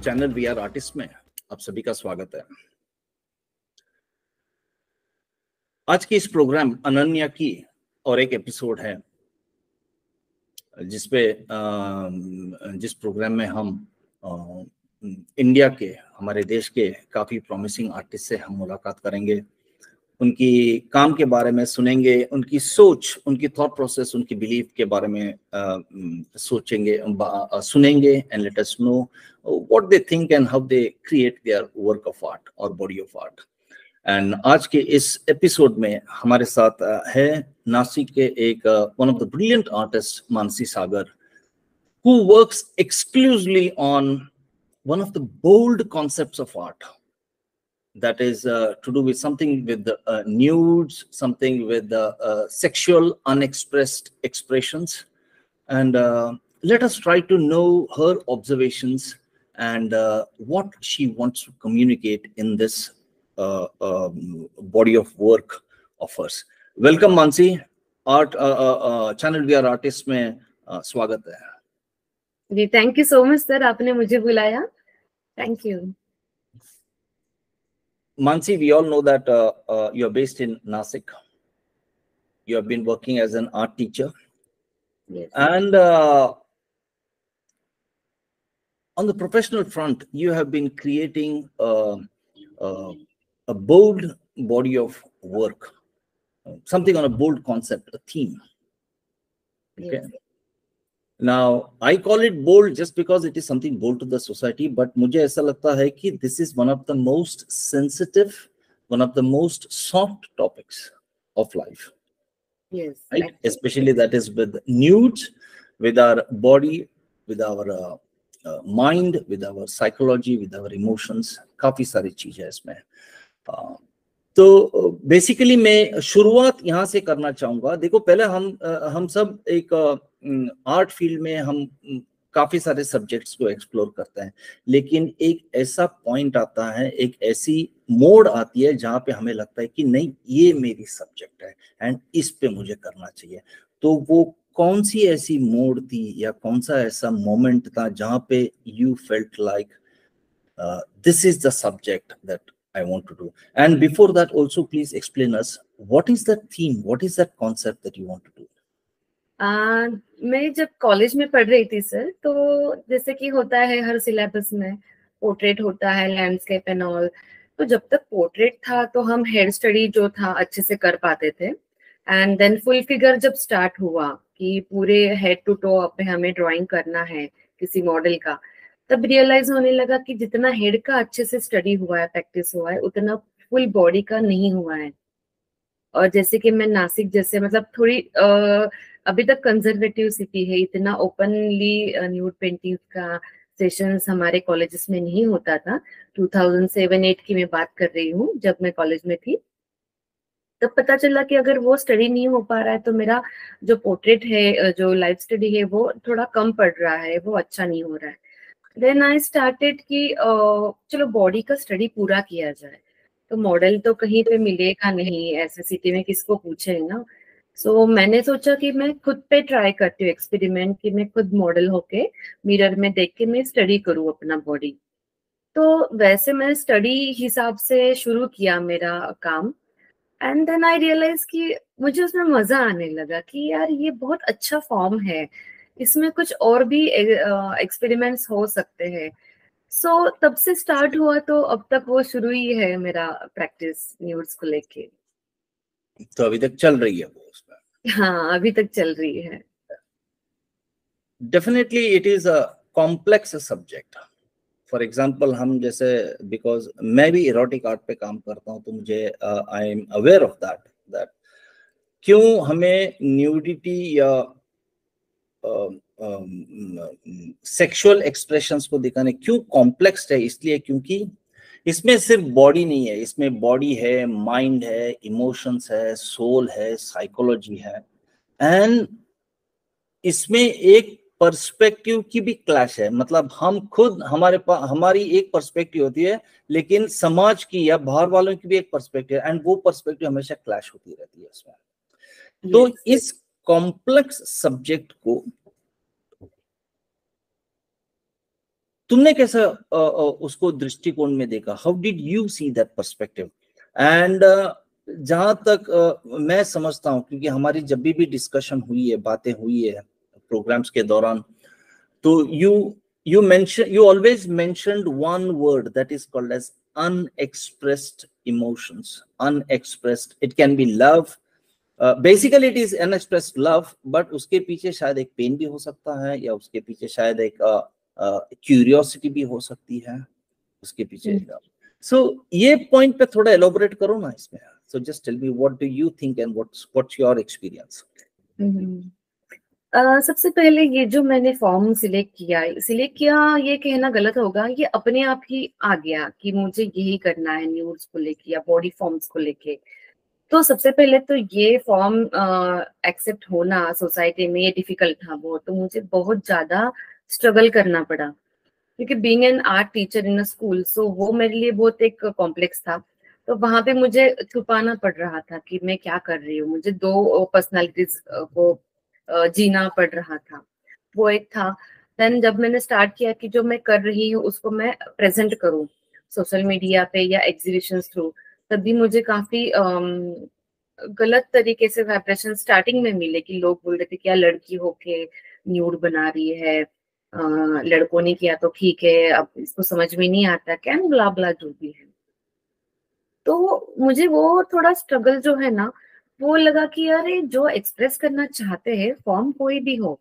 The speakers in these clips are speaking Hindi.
चैनल वी आर आर्टिस्ट में आप सभी का स्वागत है। आज की इस प्रोग्राम अनन्या की और एक एपिसोड है जिस प्रोग्राम में हम इंडिया के, हमारे देश के काफी प्रॉमिसिंग आर्टिस्ट से हम मुलाकात करेंगे, उनकी काम के बारे में सुनेंगे, उनकी सोच, उनकी थॉट प्रोसेस, उनकी बिलीफ के बारे में सोचेंगे, सुनेंगे and let us know what they think and how they create their work of art और बॉडी ऑफ आर्ट। एंड आज के इस एपिसोड में हमारे साथ है नासिक के एक one of the brilliant artist Mansi Sagar, who works exclusively on one of the bold concepts of art, that is to do with something with the nudes, something with the sexual unexpressed expressions. And let us try to know her observations and what she wants to communicate in this body of work of hers. Welcome Mansi, art channel We Are Artists में स्वागत है जी। Thank you so much sir, आपने मुझे बुलाया, thank you. Mansi, we all know that you are based in Nasik. You have been working as an art teacher. Yes. And on the professional front, you have been creating a bold body of work, something on a bold concept, a theme. Okay. Yes. Now, I call it bold just because it is something bold to the society, but मुझे ऐसा लगता है कि this is one of the most sensitive, one of the most soft topics of life. Yes. Right? Especially that is with nudes, with our body, with our mind, with our psychology, with our emotions. काफी सारी चीजें इसमें। तो बेसिकली मैं शुरुआत यहाँ से करना चाहूंगा। देखो, पहले हम सब एक आर्ट फील्ड में हम काफी सारे सब्जेक्ट्स को एक्सप्लोर करते हैं, लेकिन एक ऐसा पॉइंट आता है, एक ऐसी मोड़ आती है जहाँ पे हमें लगता है कि नहीं, ये मेरी सब्जेक्ट है एंड इस पे मुझे करना चाहिए। तो वो कौन सी ऐसी मोड़ थी या कौन सा ऐसा मोमेंट था जहाँ पे you felt like this is the subject that I want to do? And before that also, please explain us what is that theme, what is that concept that you want to do? मैं जब कॉलेज में पढ़ रही थी सर, तो जैसे कि होता है हर सिलेबस में पोर्ट्रेट होता है, लैंडस्केप एंड ऑल। तो जब तक पोर्ट्रेट था तो हम हेड स्टडी जो था अच्छे से कर पाते थे, एंड देन फुल फिगर जब स्टार्ट हुआ कि पूरे हेड टू टो पे हमें ड्राइंग करना है किसी मॉडल का, तब रियलाइज होने लगा कि जितना हेड का अच्छे से स्टडी हुआ है, प्रैक्टिस हुआ है, उतना फुल बॉडी का नहीं हुआ है। और जैसे कि मैं नासिक जैसे मतलब थोड़ी अभी तक कंजर्वेटिव सिटी है, इतना ओपनली न्यूड पेंटिंग का सेशंस हमारे कॉलेजेस में नहीं होता था। 2007-8 की मैं बात कर रही हूँ, जब मैं कॉलेज में थी। तब पता चला कि अगर वो स्टडी नहीं हो पा रहा है तो मेरा जो पोर्ट्रेट है, जो लाइफ स्टडी है, वो थोड़ा कम पड़ रहा है, वो अच्छा नहीं हो रहा है। देन आई स्टार्टेड कि चलो बॉडी का स्टडी पूरा किया जाए। तो मॉडल तो कहीं पे मिलेगा नहीं, ऐसे सिटी में किसको पूछे है ना। सो मैंने सोचा कि मैं खुद पे ट्राई करती हूँ एक्सपेरिमेंट, कि मैं खुद मॉडल होके मिरर में देख के मैं स्टडी करूँ अपना बॉडी। तो वैसे मैं स्टडी हिसाब से शुरू किया मेरा काम, एंड देन आई रियलाइज कि मुझे उसमें मजा आने लगा कि यार ये बहुत अच्छा फॉर्म है, इसमें कुछ और भी एक्सपेरिमेंट्स हो सकते हैं। सो तब से स्टार्ट हुआ, तो अब तक वो शुरू ही है मेरा प्रैक्टिस न्यूड्स को लेके। तो अभी तक चल रही है वो उसमें? हाँ, अभी तक चल रही है। Definitely it is a complex subject. For example, हम जैसे, बिकॉज मैं भी इरोटिक आर्ट पे काम करता हूँ, तो मुझे I am aware of that क्यों हमें न्यूडिटी या सेक्सुअल एक्सप्रेशंस को दिखाने क्यों कॉम्प्लेक्स है। इसलिए क्योंकि इसमें सिर्फ बॉडी नहीं है, इसमें बॉडी है, माइंड है, इमोशंस है, सोल है, साइकोलॉजी है, एंड इसमें एक पर्सपेक्टिव की भी क्लैश है। मतलब हम खुद, हमारी एक पर्सपेक्टिव होती है, लेकिन समाज की या बाहर वालों की भी एक पर्सपेक्टिव है, एंड वो पर्सपेक्टिव हमेशा क्लैश होती रहती है इसमें। तो इस कॉम्प्लेक्स सब्जेक्ट को तुमने कैसा उसको दृष्टिकोण में देखा? How did you see that perspective? And जहां तक मैं समझता हूँ, क्योंकि हमारी जब भी डिस्कशन हुई है, बातें हुई है प्रोग्राम्स के दौरान, तो you always mentioned one word that is called as unexpressed emotions. Unexpressed, it can be love, basically it is unexpressed love, but उसके पीछे शायद एक पेन भी हो सकता है, या उसके पीछे शायद एक क्यूरियोसिटी भी हो सकती है उसके पीछे। सो ये पॉइंट पे थोड़ा एलोबरेट करो ना इसमें। So just tell me what do you think and what's your experience? सबसे पहले ये जो मैंने फॉर्म सिलेक्ट किया ये कहना गलत होगा, ये अपने आप ही आ गया कि मुझे यही करना है न्यूड्स को लेके या बॉडी फॉर्म्स को लेके। तो सबसे पहले तो ये फॉर्म एक्सेप्ट होना सोसाइटी में ये डिफिकल्ट था बहुत, तो मुझे बहुत ज्यादा स्ट्रगल करना पड़ा, क्योंकि being an art teacher in a school, so वो मेरे लिए बहुत एक कॉम्प्लेक्स था। तो वहां पे मुझे छुपाना पड़ रहा था कि मैं क्या कर रही हूँ, मुझे दो पर्सनालिटीज को जीना पड़ रहा था, वो एक था। देन जब मैंने स्टार्ट किया कि जो मैं कर रही हूँ उसको मैं प्रेजेंट करूँ सोशल मीडिया पे या एग्जीबिशंस थ्रू, तभी मुझे काफी गलत तरीके से वाइब्रेशन स्टार्टिंग में मिले कि लोग बोल रहे थे क्या लड़की होके न्यूड बना रही है, लड़कों ने किया तो ठीक है, अब इसको समझ में नहीं आता क्या, ब्ला ब्ला जो भी है। तो मुझे वो थोड़ा स्ट्रगल जो है ना, वो लगा कि अरे जो एक्सप्रेस करना चाहते हैं फॉर्म कोई भी हो,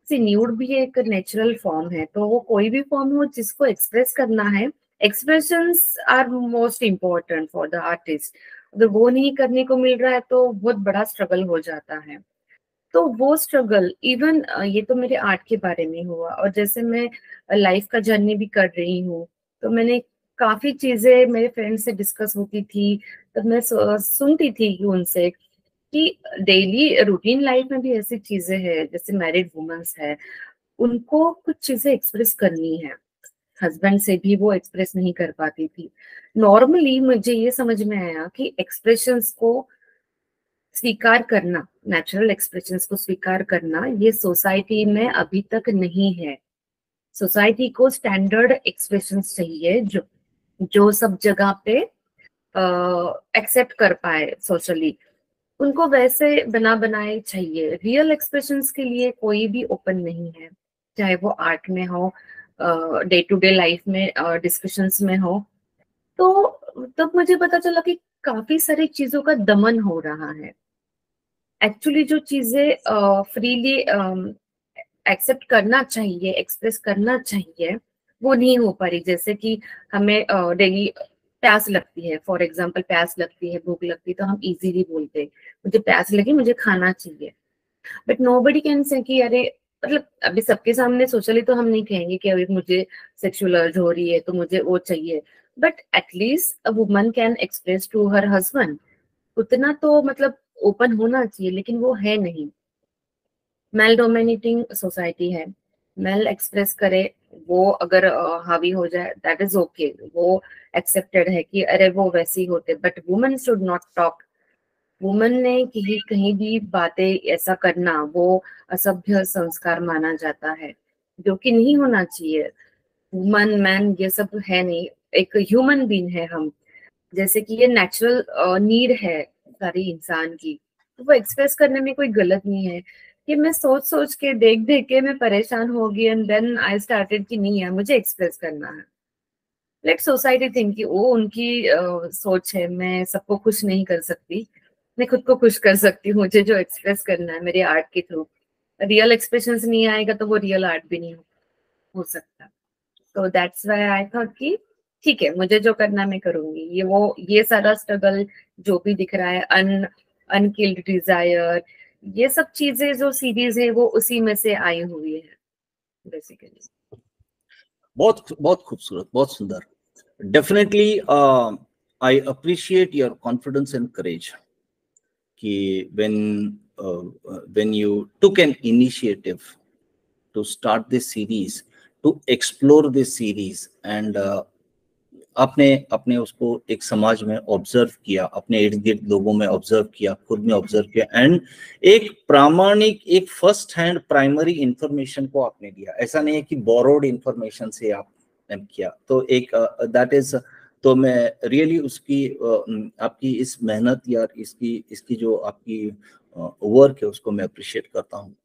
न्यूड भी एक नेचुरल फॉर्म है, तो वो कोई भी फॉर्म हो जिसको एक्सप्रेस करना है, expressions are most important for the artist. अगर वो नहीं करने को मिल रहा है तो बहुत बड़ा स्ट्रगल हो जाता है। तो वो स्ट्रगल इवन ये तो मेरे आर्ट के बारे में हुआ, और जैसे मैं लाइफ का जर्नी भी कर रही हूँ, तो मैंने काफी चीजें मेरे फ्रेंड से डिस्कस होती थी, तब मैं सुनती थी कि उनसे कि डेली रूटीन लाइफ में भी ऐसी चीजें हैं, जैसे मैरिड वुमेन्स है, उनको कुछ चीजें एक्सप्रेस करनी है, हस्बैंड से भी वो एक्सप्रेस नहीं कर पाती थी। नॉर्मली मुझे ये समझ में आया कि एक्सप्रेशंस को स्वीकार करना, नेचुरल एक्सप्रेशंस को स्वीकार करना, ये सोसाइटी में अभी तक नहीं है। सोसाइटी को स्टैंडर्ड एक्सप्रेशंस चाहिए जो सब जगह पे एक्सेप्ट कर पाए सोशली, उनको वैसे बना बनाए चाहिए। रियल एक्सप्रेशंस के लिए कोई भी ओपन नहीं है, चाहे वो आर्ट में हो, डे टू डे लाइफ में, डिस्कशंस में हो। तो तब मुझे पता चला कि काफी सारी चीजों का दमन हो रहा है। एक्चुअली जो चीजें फ्रीली एक्सेप्ट करना चाहिए, एक्सप्रेस करना चाहिए, वो नहीं हो पा रही। जैसे कि हमें डेली प्यास लगती है, फॉर एग्जाम्पल प्यास लगती है, भूख लगती है, तो हम इजीली बोलते हैं मुझे प्यास लगी, मुझे खाना चाहिए। बट नोबडी कैन से कि अरे, मतलब अभी सबके सामने सोशली तो हम नहीं कहेंगे कि अभी मुझे सेक्सुअल अर्ज हो रही है तो मुझे वो चाहिए, but at least a woman can express to her husband, उतना तो मतलब ओपन होना चाहिए, लेकिन वो है नहीं। मेल डोमिनेटिंग सोसाइटी है, मेल एक्सप्रेस करे, वो अगर हावी हो जाए दैट इज ओके, वो एक्सेप्टेड है कि अरे वो वैसे ही होते, but women should not talk. Woman ने कहीं भी बातें ऐसा करना वो असभ्य संस्कार माना जाता है, जो कि नहीं होना चाहिए। वुमन मैन ये सब है नहीं, एक ह्यूमन बीइंग है हम, जैसे कि ये नेचुरल नीड है सारी इंसान की, तो वो एक्सप्रेस करने में कोई गलत नहीं है। कि मैं सोच सोच के देख देख के मैं परेशान हो गई, एंड देन आई स्टार्टेड कि नहीं है मुझे एक्सप्रेस करना है। लेट सोसाइटी थिंक कि वो उनकी सोच है, मैं सबको खुश नहीं कर सकती, मैं खुद को खुश कर सकती हूँ, मुझे जो एक्सप्रेस करना है मेरे आर्ट के थ्रू। रियल एक्सप्रेशन नहीं आएगा तो वो रियल आर्ट भी नहीं हो सकता। तो दैट्स व्हाई आई थॉट कि ठीक है, मुझे जो करना मैं करूंगी। ये सारा स्ट्रगल जो भी दिख रहा है, अनकिल्ड डिजायर, ये सब चीजें जो सीरीज है वो उसी में से आई हुई है बेसिकली। बहुत बहुत खूबसूरत, बहुत सुंदर। Definitely I appreciate your confidence and courage कि when you took an initiative to start this series, to explore this series, and आपने उसको एक समाज में ऑब्जर्व किया, अपने इर्द गिर्द लोगों में ऑब्जर्व किया, खुद में ऑब्जर्व किया, एंड एक प्रामाणिक, एक फर्स्ट हैंड प्राइमरी इंफॉर्मेशन को आपने दिया। ऐसा नहीं है कि बोरोड इंफॉर्मेशन से आप किया। तो एक दैट इज, तो मैं रियली उसकी आपकी इस मेहनत या इसकी जो आपकी वर्क है उसको मैं अप्रिशिएट करता हूँ।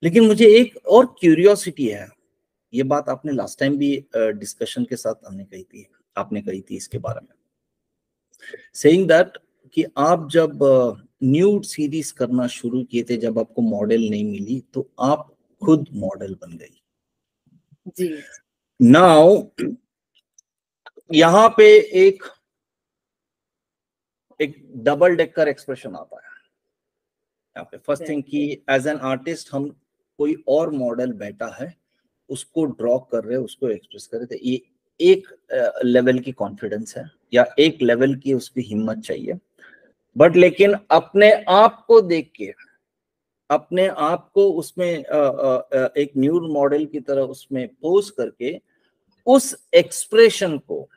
लेकिन मुझे एक और क्यूरियोसिटी है, ये बात आपने लास्ट टाइम भी डिस्कशन के साथ आपने कही थी इसके बारे में, सेइंग दैट कि आप जब न्यूड सीरीज करना शुरू किए थे, जब आपको मॉडल नहीं मिली तो आप खुद मॉडल बन गई जी। नाउ यहाँ पे एक डबल डेकर एक्सप्रेशन आता है यहाँ पे। फर्स्ट थिंग कि एज एन आर्टिस्ट हम कोई और मॉडल बैठा है उसको ड्रॉ कर रहे, उसको एक्सप्रेस कर रहे थे, ये एक लेवल की कॉन्फिडेंस है या एक लेवल की उसकी हिम्मत चाहिए। बट लेकिन अपने आप को देख के, अपने आप को उसमें एक न्यूड मॉडल की तरह उसमें पोज करके उस एक्सप्रेशन को,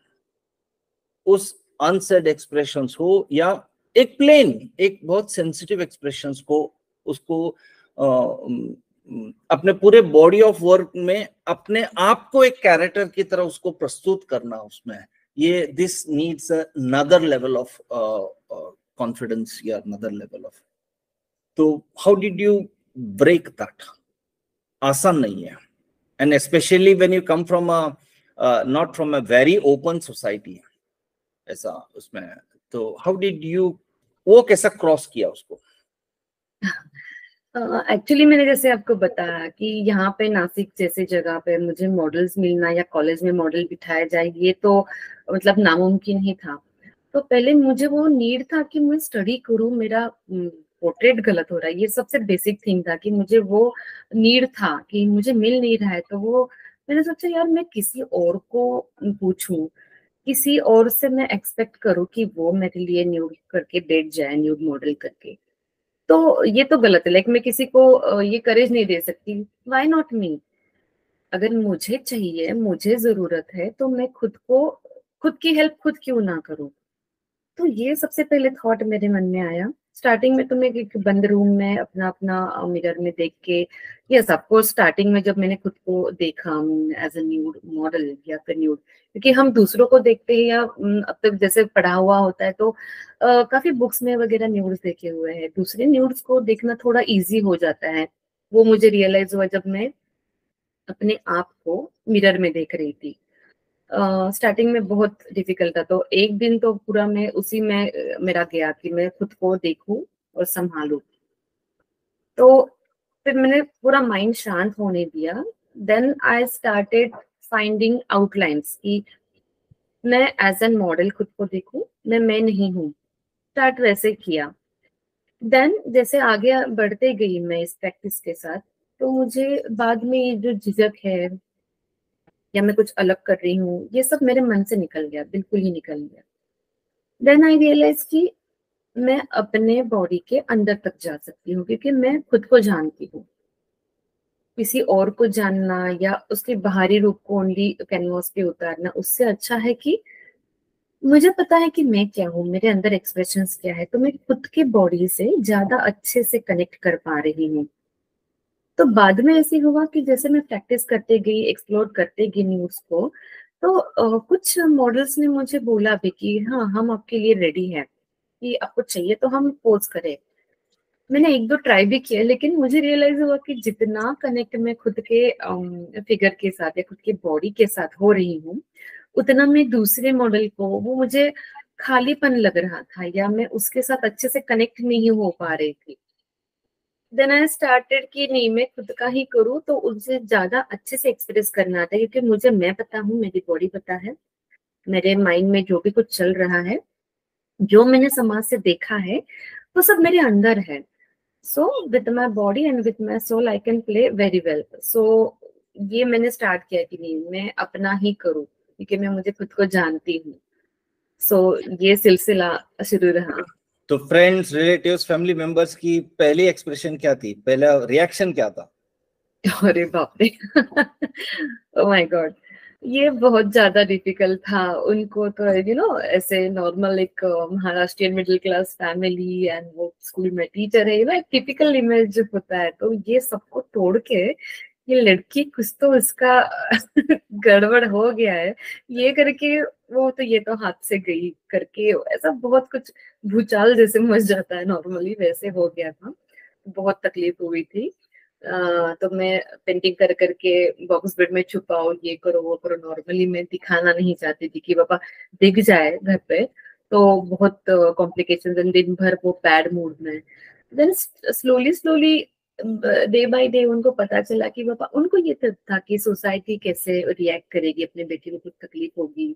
उस अनसेड एक्सप्रेशंस हो या एक प्लेन, एक बहुत सेंसिटिव एक्सप्रेशंस को, उसको अपने पूरे बॉडी ऑफ वर्क में अपने आप को एक कैरेक्टर की तरह उसको प्रस्तुत करना, उसमें ये this needs another level of confidence या अनदर लेवल ऑफ। तो how did you break that? आसान नहीं है, and specially when you come from not from a very open society ऐसा उसमें। तो हाउ डिड यू, वो कैसा क्रॉस किया उसको? एक्चुअली मैंने जैसे आपको बताया कि यहाँ पे नासिक जैसे जगह पे मुझे मॉडल्स मिलना या कॉलेज में मॉडल बिठाया जाए, ये तो मतलब नामुमकिन ही था। तो पहले मुझे वो नीड था कि मैं स्टडी करूँ, मेरा पोर्ट्रेट गलत हो रहा है, ये सबसे बेसिक थिंग था कि मुझे वो नीड था कि मुझे मिल नहीं रहा है। तो वो मैंने सोचा यार मैं किसी और को पूछूं, किसी और से मैं एक्सपेक्ट करूं कि वो मेरे लिए न्यूड करके बैठ जाए, न्यूड मॉडल करके। तो ये तो गलत है, लाइक मैं किसी को ये करेज नहीं दे सकती। Why not me? अगर मुझे चाहिए, मुझे जरूरत है, तो मैं खुद की हेल्प खुद क्यों ना करूं? तो ये सबसे पहले थॉट मेरे मन में आया। स्टार्टिंग में तो मैं एक बंद रूम में अपना अपना मिरर में देख के, यस ऑफ कोर्स स्टार्टिंग में जब मैंने खुद को देखा एज अ न्यूड मॉडल या फिर न्यूड, क्योंकि हम दूसरों को देखते हैं या अब तक जैसे पढ़ा हुआ होता है तो काफी बुक्स में वगैरह न्यूड्स देखे हुए हैं, दूसरे न्यूड्स को देखना थोड़ा इजी हो जाता है। वो मुझे रियलाइज हुआ जब मैं अपने आप को मिरर में देख रही थी। स्टार्टिंग में बहुत डिफिकल्ट था, तो एक दिन तो पूरा मैं उसी में मेरा गया कि मैं खुद को देखूं और संभालूं। तो फिर मैंने पूरा माइंड शांत होने दिया। Then I started finding outlines कि मैं एज एन मॉडल खुद को देखूं, मैं नहीं हूँ। स्टार्ट वैसे किया। देन जैसे आगे बढ़ते गई मैं इस प्रैक्टिस के साथ, तो मुझे बाद में ये जो झिझक है या मैं कुछ अलग कर रही हूँ, ये सब मेरे मन से निकल गया, बिल्कुल ही निकल गया। देन आई रियलाइज कि मैं अपने बॉडी के अंदर तक जा सकती हूँ, क्योंकि मैं खुद को जानती हूँ। किसी और को जानना या उसके बाहरी रूप को ओनली कैनवास पे उतारना, उससे अच्छा है कि मुझे पता है कि मैं क्या हूँ, मेरे अंदर एक्सप्रेशंस क्या है, तो मैं खुद के बॉडी से ज्यादा अच्छे से कनेक्ट कर पा रही हूँ। तो बाद में ऐसे हुआ कि जैसे मैं प्रैक्टिस करते गई, एक्सप्लोर करते गई न्यूज को, तो कुछ मॉडल्स ने मुझे बोला भी कि हाँ हम आपके लिए रेडी है, कि आपको चाहिए तो हम पोज करें। मैंने एक दो ट्राई भी किया, लेकिन मुझे रियलाइज हुआ कि जितना कनेक्ट मैं खुद के फिगर के साथ या खुद के बॉडी के साथ हो रही हूँ, उतना मैं दूसरे मॉडल को, वो मुझे खालीपन लग रहा था या मैं उसके साथ अच्छे से कनेक्ट नहीं हो पा रही थी। देन आई स्टार्टेड कि नहीं, मैं खुद का ही करूँ तो उनसे ज्यादा अच्छे से एक्सप्रेस करना आता है, क्योंकि मुझे मैं पता हूँ, मेरी बॉडी पता है, मेरे माइंड में जो भी कुछ चल रहा है, जो मैंने समाज से देखा है, वो सब मेरे अंदर है। So with my body and with my soul I can play very well. So ये मैंने स्टार्ट किया कि नहीं, मैं अपना ही करूँ, क्योंकि मैं मुझे खुद को जानती हूँ। सो ये सिलसिला शुरू रहा। तो फ्रेंड्स, रिलेटिव्स, फैमिली मेंबर्स की पहली एक्सप्रेशन क्या थी, पहला रिएक्शन क्या था? अरे बाप रे ओह माय गॉड, ये बहुत ज्यादा डिफिकल्ट था। उनको तो ऐसे नॉर्मल एक Maharashtrian middle class family and वो स्कूल में टीचर है, एक टिपिकल इमेज होता है, तो ये सबको तोड़ के ये लड़की कुछ तो इसका गड़बड़ हो गया है, ये करके वो तो ये तो हाथ से गई करके, ऐसा बहुत कुछ भूचाल जैसे मच जाता है नॉर्मली, वैसे हो गया था। बहुत तकलीफ हुई थी। तो मैं पेंटिंग कर करके बॉक्स बेड में छुपाओ, ये करो वो करो, नॉर्मली मैं दिखाना नहीं चाहती थी कि पापा दिख जाए घर पे, तो बहुत कॉम्प्लिकेशन, दिन भर वो बैड मूड में। Then slowly slowly day by day उनको पता चला कि पापा, उनको ये था कि सोसाइटी कैसे रिएक्ट करेगी, अपने बेटे को कुछ तकलीफ होगी।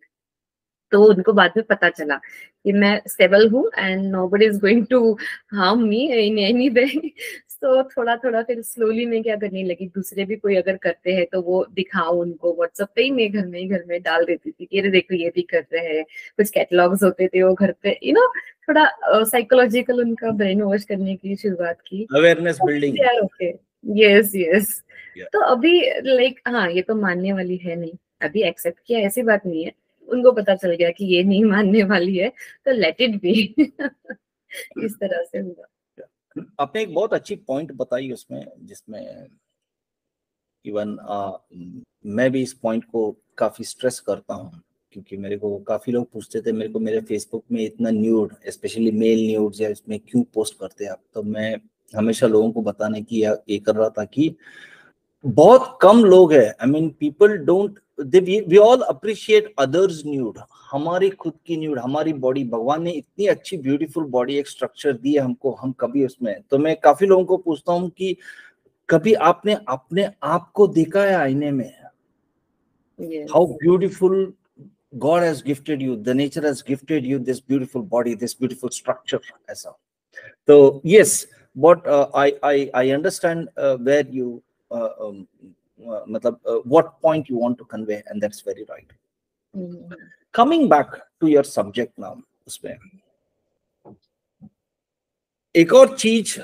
तो उनको बाद में पता चला कि मैं स्टेबल हूँ and nobody is going to harm me in any way. तो थोड़ा थोड़ा फिर स्लोली मैं क्या करने लगी, दूसरे भी कोई अगर करते हैं तो वो दिखाओ उनको, व्हाट्सएप पे ही मैं घर में डाल देती थी कि अरे देखो ये भी कर रहे हैं। कुछ कैटलॉग्स होते थे वो घर पे, थोड़ा साइकोलॉजिकल उनका ब्रेन वॉश करने की शुरुआत की। Awareness building. यार ओके, यस यस। तो अभी लाइक हाँ, ये तो मानने वाली है नहीं, अभी एक्सेप्ट किया, ऐसी बात नहीं है। उनको पता चल गया कि ये नहीं मानने वाली है, तो लेट इट बी। इस तरह से हुआ। आपने एक बहुत अच्छी पॉइंट बताई उसमें, जिसमें इवन मैं भी इस पॉइंट को काफी स्ट्रेस करता हूँ, क्योंकि मेरे को काफी लोग पूछते थे मेरे को, मेरे फेसबुक में इतना न्यूड, स्पेशली मेल न्यूड्स, या इसमें क्यों पोस्ट करते हैं आप। तो मैं हमेशा लोगों को बताने की ये कर रहा था कि बहुत कम लोग हैं, I mean people don't, we all appreciate others nude. हमारी खुद की न्यूड, हमारी बॉडी, भगवान ने इतनी अच्छी ब्यूटीफुल बॉडी एक स्ट्रक्चर दी है हमको, हम कभी उसमें, तो मैं काफी लोगों को पूछता हूँ कि कभी आपने अपने आप को देखा है आईने में? How beautiful God has gifted you, the nature has gifted you this beautiful body, this beautiful structure, ऐसा। So yes, what I understand where you मतलब what point you want to convey, and that's very right. Coming back to your subject now, उसमें एक और चीज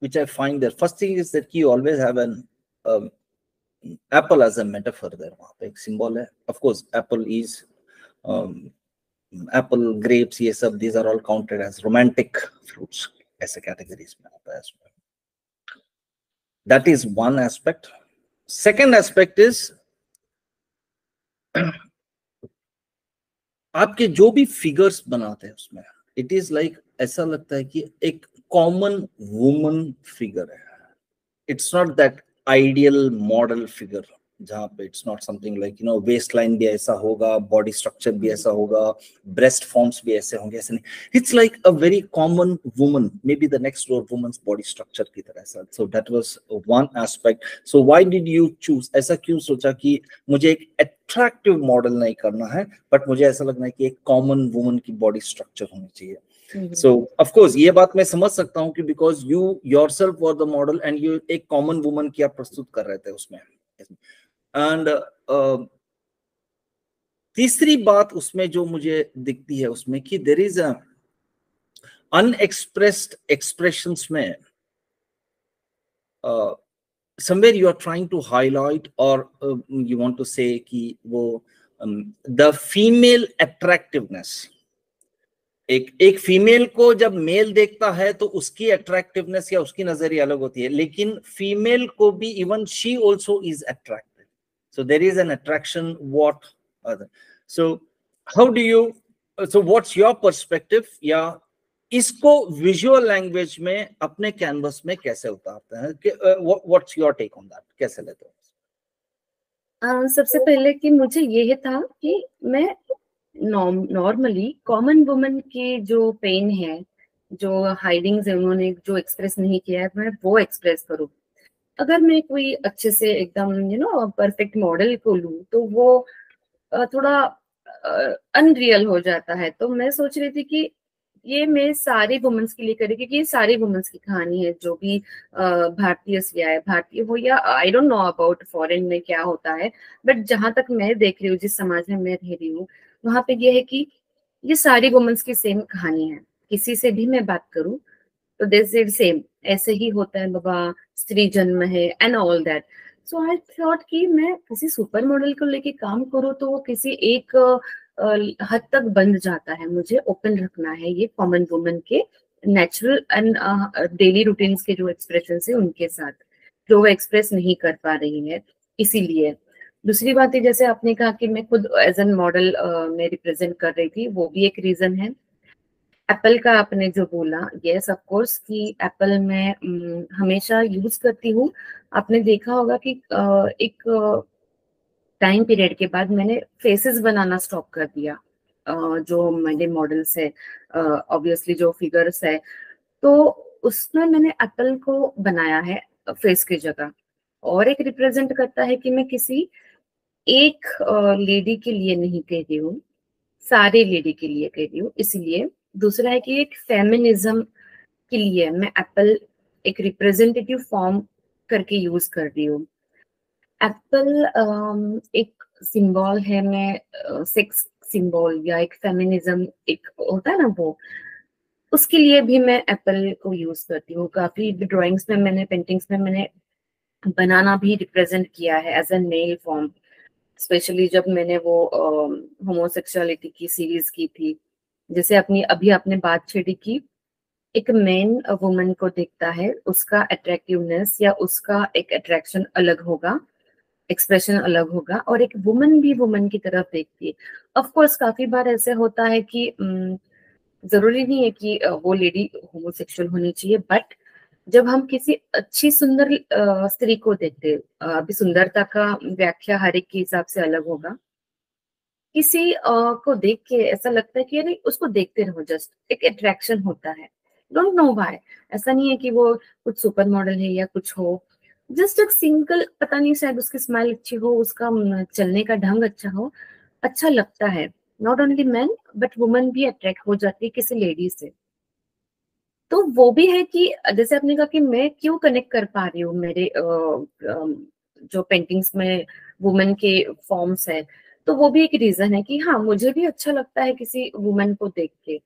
which I find there, first thing is that you always have an apple as a metaphor there, वहाँ पे एक symbol है। Of course apple is apple, grapes, ये सब, these are all counted as romantic fruits, ऐसे categories में आता है इसमें। That is one aspect. Second aspect is आपके जो भी फिगर्स बनाते हैं उसमें, it is like ऐसा लगता है कि एक common woman figure है। It's not that ideal model figure जहाँ पे it's not something like waist line भी ऐसा होगा, बॉडी स्ट्रक्चर भी ऐसा होगा, ब्रेस्ट फॉर्म्स भी ऐसे होंगे, ऐसे नहीं। It's like a very common woman, may be the next door woman's body structure की तरह सा। So that was one aspect. So why did you choose, ऐसा क्यों सोचा कि मुझे एक अट्रैक्टिव मॉडल नहीं करना है, बट मुझे ऐसा लगना है कि एक कॉमन वुमन की बॉडी स्ट्रक्चर होनी चाहिए? So of course ये बात मैं समझ सकता हूँ कि because you yourself were the model and you एक common woman की आप प्रस्तुत कर रहे थे उसमें। And तीसरी बात उसमें जो मुझे दिखती है उसमें कि there is a unexpressed expressions में somewhere you are trying to highlight or you want to say कि वो the female attractiveness, एक फीमेल को जब मेल देखता है तो उसकी अट्रैक्टिवनेस या उसकी नजरिया अलग होती है, लेकिन फीमेल को भी even she also is attracted, so there is an attraction what other. So how do you, so what's your perspective, या इसको विजुअल लैंग्वेज में अपने कैनवस में कैसे उतारते हैं, what's your take on that, कैसे लेते हो? सबसे पहले कि मुझे ये था कि मैं नॉर्मली कॉमन वुमन की जो पेन है, जो हाइडिंग्स है, उन्होंने जो एक्सप्रेस नहीं किया है, मैं वो एक्सप्रेस करूँ। अगर मैं कोई अच्छे से एकदम परफेक्ट मॉडल को लूँ तो वो थोड़ा अनरियल हो जाता है। तो मैं सोच रही थी कि ये मैं सारी वुमेन्स के लिए करी, क्योंकि ये सारी वुमेन्स की कहानी है, जो भी भारतीय सिया है, भारतीय हो या आई डोंट नो अबाउट फॉरेन में क्या होता है, बट जहां तक मैं देख रही हूँ, जिस समाज में मैं रह रही हूँ, वहां पे ये है कि ये सारी वुमेन्स की सेम कहानी है। किसी से भी मैं बात करूं तो दिस इज सेम, ऐसे ही होता है बाबा, स्त्री जन्म है and all that. So I thought कि मैं किसी सुपर मॉडल को लेके काम करूँ तो वो किसी एक हद तक बंद जाता है, मुझे ओपन रखना है ये कॉमन वुमन के नेचुरल एंड डेली रूटीन्स के जो एक्सप्रेशन है उनके साथ जो वो एक्सप्रेस नहीं कर पा रही है, इसीलिए। दूसरी बात है, जैसे आपने कहा कि मैं खुद एज एन मॉडल में रिप्रेजेंट कर रही थी, वो भी एक रीजन है। एप्पल का आपने जो बोला, यस ऑफ कोर्स कि एप्पल में हमेशा यूज करती हूँ। आपने देखा होगा कि एक टाइम पीरियड के बाद मैंने फेसेस बनाना स्टॉप कर दिया। जो मेरे मॉडल्स है, ऑब्वियसली जो फिगर्स है, तो उसमें मैंने एप्पल को बनाया है फेस की जगह। और एक रिप्रेजेंट करता है कि मैं किसी एक लेडी के लिए नहीं कह रही हूँ, सारे लेडी के लिए कह रही हूँ, इसलिए। दूसरा है कि एक फेमिनिज्म के लिए मैं एप्पल एक रिप्रेजेंटेटिव फॉर्म करके यूज कर रही हूँ। एप्पल एक सिंबल है, मैं सेक्स सिंबल या एक फेमिनिज्म एक होता है ना, वो उसके लिए भी मैं एप्पल को यूज करती हूँ। काफी ड्राइंग्स में मैंने, पेंटिंग्स में मैंने बनाना भी रिप्रेजेंट किया है as a male form. Specially जब मैंने वो होमोसेक्सुअलिटी की सीरीज की थी, जैसे अपनी अभी आपने बात छेड़ी की, एक मैन वुमन को देखता है, उसका अट्रैक्टिवनेस या उसका एक अट्रैक्शन अलग होगा, एक्सप्रेशन अलग होगा, और एक वुमन भी वुमन की तरफ देखती है। ऑफ कोर्स काफी बार ऐसे होता है कि जरूरी नहीं है कि वो लेडी होमोसेक्सुअल होनी चाहिए, बट जब हम किसी अच्छी सुंदर स्त्री को देखते हैं, अभी सुंदरता का व्याख्या हर एक के हिसाब से अलग होगा, किसी को देख के ऐसा लगता है कि अरे उसको देखते रहो, जस्ट एक अट्रैक्शन होता है, डोंट नो व्हाई। ऐसा नहीं है कि वो कुछ सुपर मॉडल है या कुछ हो, जस्ट एक सिंगल, पता नहीं, शायद उसकी स्माइल अच्छी हो, उसका चलने का ढंग अच्छा हो, अच्छा लगता है। Not only man but woman भी अट्रैक्ट हो जाती है किसी लेडी से। तो वो भी है कि जैसे आपने कहा कि मैं क्यों कनेक्ट कर पा रही हूँ मेरे जो पेंटिंग्स में वुमेन के फॉर्म्स है, तो वो भी एक रीजन है कि हाँ, मुझे भी अच्छा लगता है किसी वुमेन को देख के,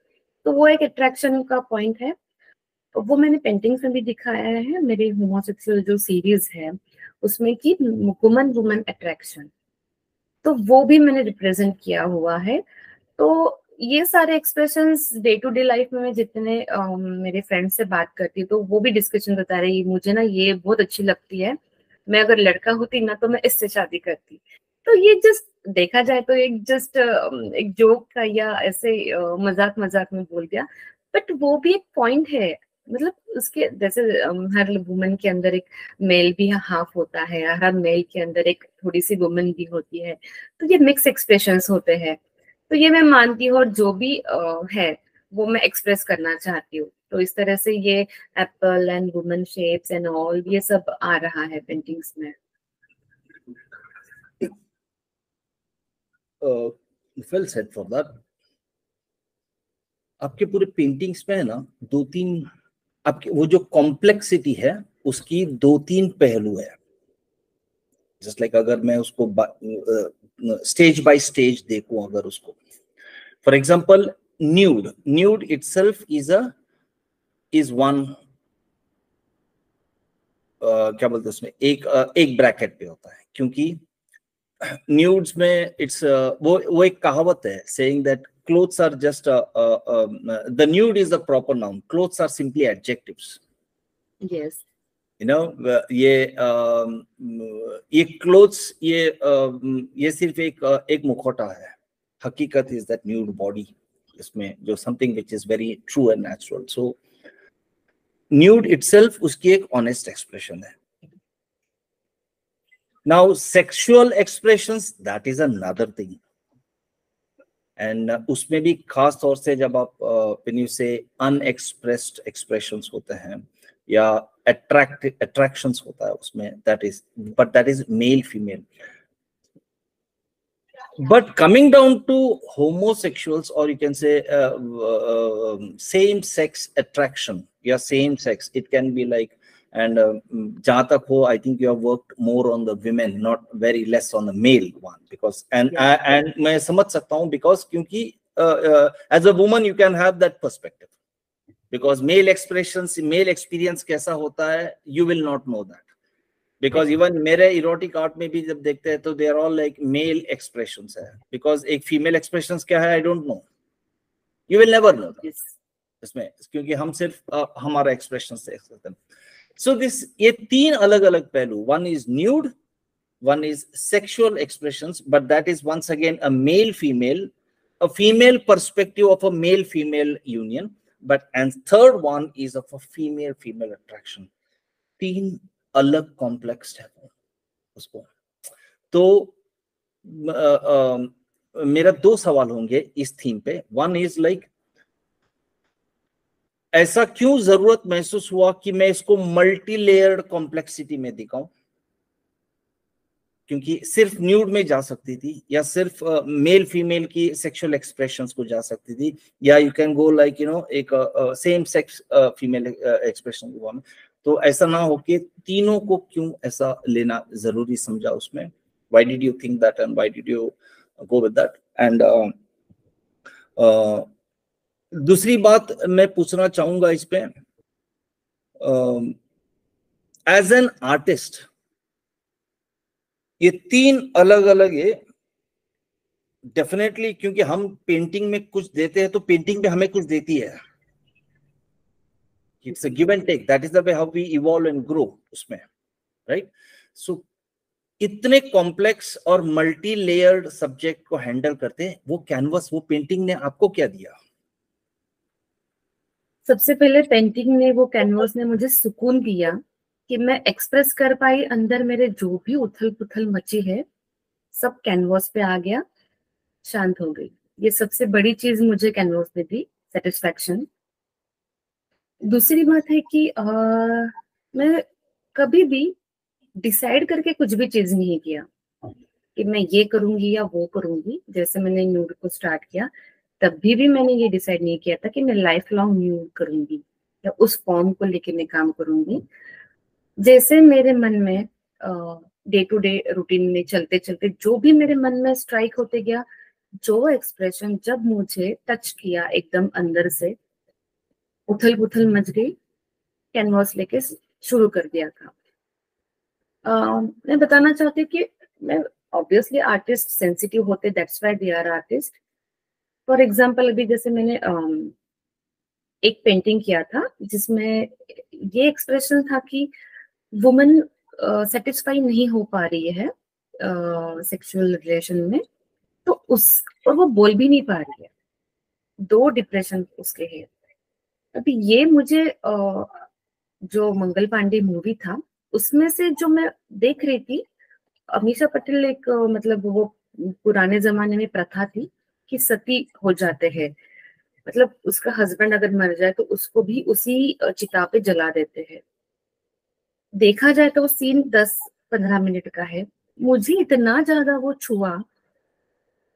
तो वो एक अट्रैक्शन का पॉइंट है। वो मैंने पेंटिंग्स में भी दिखाया है, मेरे होमोसेक्सुअल जो सीरीज है उसमें की वुमन वुमन अट्रैक्शन, तो वो भी मैंने रिप्रेजेंट किया हुआ है। तो ये सारे expressions day to day life में मैं जितने मेरे फ्रेंड से बात करती हूँ, तो वो भी डिस्कशन बता रही, मुझे ना ये बहुत अच्छी लगती है, मैं अगर लड़का होती ना तो मैं इससे शादी करती। तो ये जस्ट देखा जाए तो एक जस्ट एक जोक का या ऐसे मजाक मजाक में बोल दिया, बट वो भी एक पॉइंट है। मतलब उसके जैसे हर वुमन के अंदर एक मेल भी हाफ होता है, हर मेल के अंदर एक थोड़ी सी वुमन भी होती है, तो ये मिक्स एक्सप्रेशंस होते हैं। तो ये मैं मानती हूँ, और जो भी है वो मैं एक्सप्रेस करना चाहती हूँ। तो इस तरह से ये Apple and woman shapes and all ये सब आ रहा है पेंटिंग्स में। Well said for that. आपके पूरे पेंटिंग्स में है ना, दो तीन आपकी वो जो कॉम्प्लेक्सिटी है उसकी दो तीन पहलू है। जस्ट लाइक अगर मैं उसको स्टेज बाय स्टेज देखूं, अगर उसको for example nude itself is one, क्या बोलते हैं उसमें, एक ब्रैकेट पे होता है, क्योंकि न्यूड्स में इट्स वो एक कहावत है saying that clothes are just the nude is a proper noun, clothes are simply adjectives. Yes. You know, ये clothes ये सिर्फ एक मुखौटा है। हकीकत is that nude body, इसमें जो something which is very true and natural. So nude itself उसकी एक honest expression है। Now sexual expressions, that is another thing. And उसमें भी खास तौर से जब आप when से अनएक्सप्रेस्ड एक्सप्रेशंस होते हैं या अट्रैक्शंस होता है उसमें, that is male female. But coming down to homosexuals, or you can say same sex attraction, yeah, same sex, it can be like, and jahan tak ho, I think you have worked more on the women, not very less on the male one, because and मैं समझ सकता हूँ, because क्योंकि as a woman you can have that perspective, because male expressions, male experience कैसा होता है, you will not know that. Because even मेरे इरोटिक आर्ट में भी जब देखते हैं तो they are all like male expressions है, बिकॉज एक फीमेल एक्सप्रेशंस क्या है, I don't know, you will never know. इसमें, क्योंकि हम सिर्फ हमारा एक्सप्रेशन से सकते हैं। सो दिस, ये 3 अलग अलग पहलू, one is nude, one is sexual expressions, but that is once again a male female, a female perspective of a male female union, but and third one is of a female female attraction। 3 अलग कॉम्प्लेक्स है उसको। तो मेरा 2 सवाल होंगे इस थीम पे। वन इज लाइक, ऐसा क्यों जरूरत महसूस हुआ कि मैं इसको मल्टी लेयर्ड कॉम्प्लेक्सिटी में दिखाऊं, क्योंकि सिर्फ न्यूड में जा सकती थी, या सिर्फ मेल फीमेल की सेक्सुअल एक्सप्रेशंस को जा सकती थी, या you can go like you know एक सेम सेक्स फीमेल एक्सप्रेशन हुआ में। तो ऐसा ना हो कि तीनों को क्यों ऐसा लेना जरूरी समझा उसमें? Why did you think that and why did you go with that? And दूसरी बात मैं पूछना चाहूंगा इस पे, एज एन आर्टिस्ट ये 3 अलग अलग है डेफिनेटली, क्योंकि हम पेंटिंग में कुछ देते हैं तो पेंटिंग भी हमें कुछ देती है। It's a give and take, that is the way how we evolve and grow उसमें, राइट? सो इतने कॉम्प्लेक्स और मल्टी लेयर्ड सब्जेक्ट को हैंडल करते हैं, वो कैनवस, वो पेंटिंग ने आपको क्या दिया? सबसे पहले पेंटिंग ने, वो कैनवस ने मुझे सुकून दिया कि मैं एक्सप्रेस कर पाई, अंदर मेरे जो भी उथल पुथल मची है सब कैनवस पे आ गया, शांत हो गई। ये सबसे बड़ी चीज मुझे कैनवस ने दी, सेटिस्फैक्शन। दूसरी बात है कि मैं कभी भी डिसाइड करके कुछ भी चीज नहीं किया कि मैं ये करूंगी या वो करूंगी। जैसे मैंने न्यूड को स्टार्ट किया तब भी मैंने ये डिसाइड नहीं किया था कि मैं लाइफ लॉन्ग न्यूड करूंगी या उस फॉर्म को लेके मैं काम करूंगी। जैसे मेरे मन में डे टू डे रूटीन में चलते चलते जो भी मेरे मन में स्ट्राइक होते गया, जो एक्सप्रेशन जब मुझे टच किया एकदम अंदर से, उथल पुथल मच गई, कैनवास लेके शुरू कर दिया था। मैं बताना चाहती हूँ कि मैं ऑब्वियसली आर्टिस्ट सेंसिटिव होते, that's why they are artist. For example अभी जैसे मैंने एक पेंटिंग किया था जिसमें ये एक्सप्रेशन था कि वुमन सेटिस्फाई नहीं हो पा रही है सेक्सुअल रिलेशन में, तो उस, और वो बोल भी नहीं पा रही है, 2 डिप्रेशन उसके है। अभी ये मुझे जो मंगल पांडे मूवी था उसमें से जो मैं देख रही थी, अमीषा पटेल एक मतलब वो पुराने जमाने में प्रथा थी कि सती हो जाते हैं, मतलब उसका हस्बैंड अगर मर जाए तो उसको भी उसी चिता पे जला देते हैं। देखा जाए तो वो सीन 10-15 मिनट का है, मुझे इतना ज्यादा वो छुआ,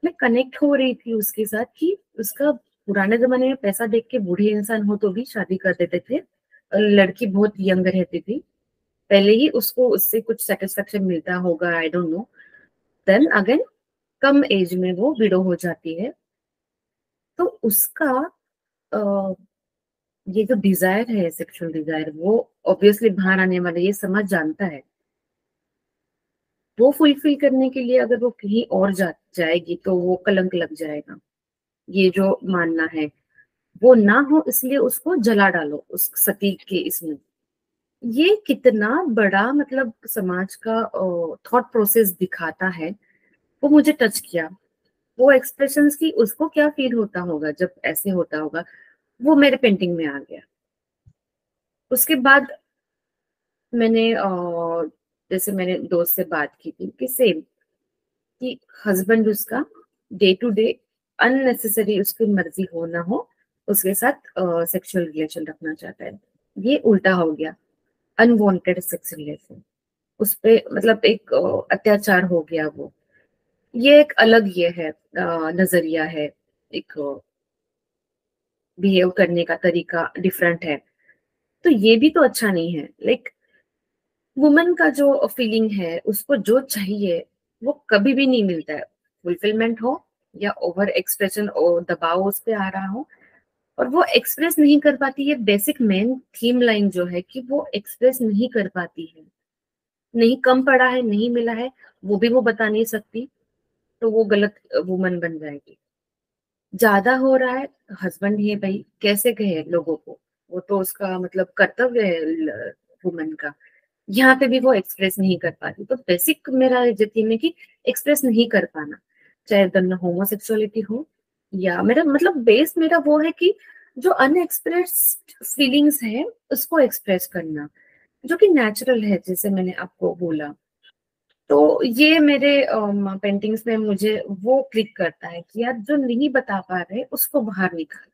मैं कनेक्ट हो रही थी उसके साथ कि उसका पुराने जमाने में पैसा देख के बूढ़े इंसान हो तो भी शादी कर देते थे, लड़की बहुत यंग रहती थी, पहले ही उसको उससे कुछ सेटिस्फेक्शन मिलता होगा, I don't know, then again कम एज में वो विडो हो जाती है। तो उसका ये जो डिजायर है, सेक्सुअल डिजायर, वो ऑब्वियसली बाहर आने वाला, ये समझ जानता है, वो फुलफिल करने के लिए अगर वो कहीं और जाएगी तो वो कलंक लग जाएगा, ये जो मानना है वो ना हो, इसलिए उसको जला डालो उस सती के इसमें। ये कितना बड़ा मतलब समाज का थॉट प्रोसेस दिखाता है, वो मुझे टच किया। वो एक्सप्रेशंस की उसको क्या फील होता होगा जब ऐसे होता होगा, वो मेरे पेंटिंग में आ गया। उसके बाद मैंने जैसे मैंने दोस्त से बात की थी कि सेम, कि हस्बैंड उसका डे टू डे अननेसेसरी, उसकी मर्जी हो ना हो, उसके साथ सेक्सुअल रिलेशन रखना चाहता है, ये उल्टा हो गया, अनवांटेड सेक्स रिलेशन, उस पे मतलब एक अत्याचार हो गया। वो ये एक अलग ये है नजरिया है, एक बिहेव करने का तरीका डिफरेंट है, तो ये भी तो अच्छा नहीं है। लाइक वुमन का जो फीलिंग है, उसको जो चाहिए वो कभी भी नहीं मिलता है, फुलफिलमेंट हो या ओवर एक्सप्रेशन और दबाव उस पे आ रहा हो, और वो एक्सप्रेस नहीं कर पाती है। बेसिक मेन थीम लाइन जो है कि वो एक्सप्रेस नहीं कर पाती है, नहीं कम पड़ा है, नहीं मिला है, वो भी वो बता नहीं सकती, तो वो गलत वुमन बन जाएगी। ज्यादा हो रहा है, हस्बैंड ही है भाई, कैसे कहे लोगों को, वो तो उसका मतलब कर्तव्य है वुमन का। यहाँ पे भी वो एक्सप्रेस नहीं कर पाती, तो बेसिक मेरा यकीन है कि एक्सप्रेस नहीं कर पाना, चाहे दोनों होमोसेक्सुअलिटी हो, या मेरा मतलब बेस मेरा वो है कि जो अनएक्सप्रेस्ड फीलिंग्स है उसको एक्सप्रेस करना, जो कि नेचुरल है, जैसे मैंने आपको बोला। तो ये मेरे पेंटिंग्स में मुझे वो क्लिक करता है कि यार जो नहीं बता पा रहे उसको बाहर निकाल।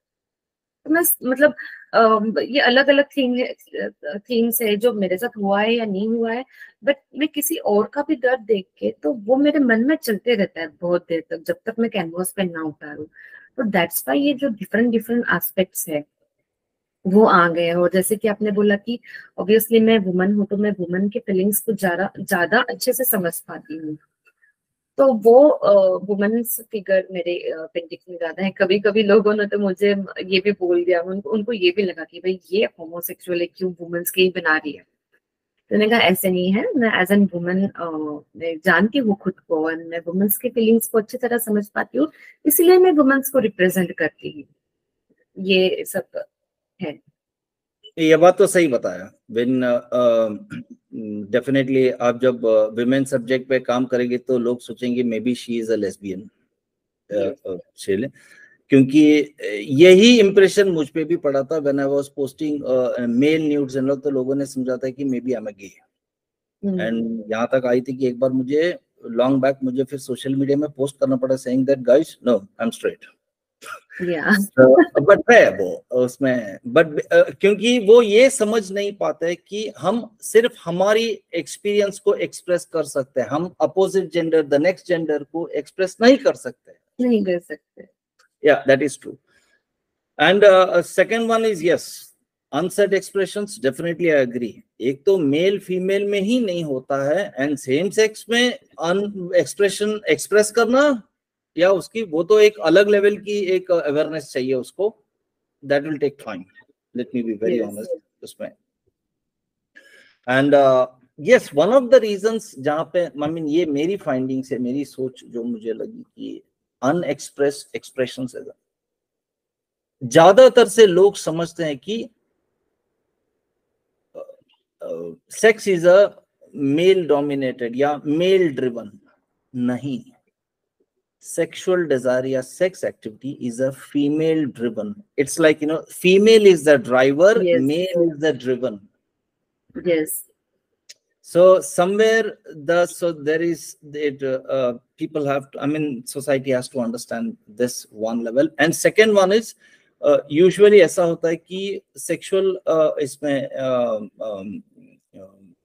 तो मैं मतलब ये अलग अलग थीम्स है जो मेरे साथ हुआ है या नहीं हुआ है, बट मैं किसी और का भी दर्द देख के तो वो मेरे मन में चलते रहता है बहुत देर तक, जब तक मैं कैनवास पे ना उतारूं। तो दैट्स वाई ये जो डिफरेंट डिफरेंट एस्पेक्ट्स है वो आ गए हैं। और जैसे कि आपने बोला कि ऑब्वियसली मैं वुमन हूँ, तो मैं वुमन के फीलिंग्स को ज्यादा ज्यादा अच्छे से समझ पाती हूँ। तो वो वुमेन्स फिगर मेरे पेंटिंग में ज्यादा है। कभी कभी लोगों ने तो मुझे ये भी बोल दिया, उनको ये भी लगा कि भाई ये होमोसेक्सुअल है, क्यों वुमेन्स की ही बना रही है। तो मैंने कहा ऐसे नहीं है, मैं एज एन वुमन मैं जानती हूँ खुद को, और मैं वुमेन्स के फीलिंग्स को अच्छी तरह समझ पाती हूँ, इसलिए मैं वुमेन्स को रिप्रेजेंट करती हूँ। ये सब है। ये बात तो सही बताया। विन डेफिनेटली आप जब विमेन सब्जेक्ट पे काम करेंगे तो लोग सोचेंगे may be she is a lesbian, क्योंकि यही इम्प्रेशन मुझ पे भी पड़ा था when I was posting male nudes and, तो लोगों ने समझा था कि may be I am a gay. And यहाँ तक आई थी कि एक बार मुझे लॉन्ग बैक मुझे फिर सोशल मीडिया में पोस्ट करना पड़ा saying that guys no I am straight. But है वो उसमें, बट क्योंकि वो ये समझ नहीं पाते कि हम सिर्फ हमारी एक्सपीरियंस को एक्सप्रेस कर सकते हैं, हम opposite gender the next gender को एक्सप्रेस नहीं कर सकते। Yeah, that is true. And second one is yes, unsaid expressions, definitely I agree. एक तो मेल फीमेल में ही नहीं होता है, एंड सेम सेक्स में एक्सप्रेशन एक्सप्रेस करना या उसकी वो तो एक अलग लेवल की एक अवेयरनेस चाहिए उसको, that will take time, let me be very honest उसमें। And yes, one of the reasons जहाँ पे I mean ये मेरी फाइंडिंग्स है, मेरी सोच जो मुझे लगी कि अनएक्सप्रेस्ड एक्सप्रेशंस है, ज्यादातर से लोग समझते हैं कि sex is a male dominated या मेल ड्रिवन। नहीं, सेक्सुअल डिजायर या sex activity is a female driven. It's like female is the driver, male is the driven. Yes. So somewhere there is it, people have to, I mean society has to understand this one level, and second one is usually ऐसा होता है कि सेक्सुअल इसमें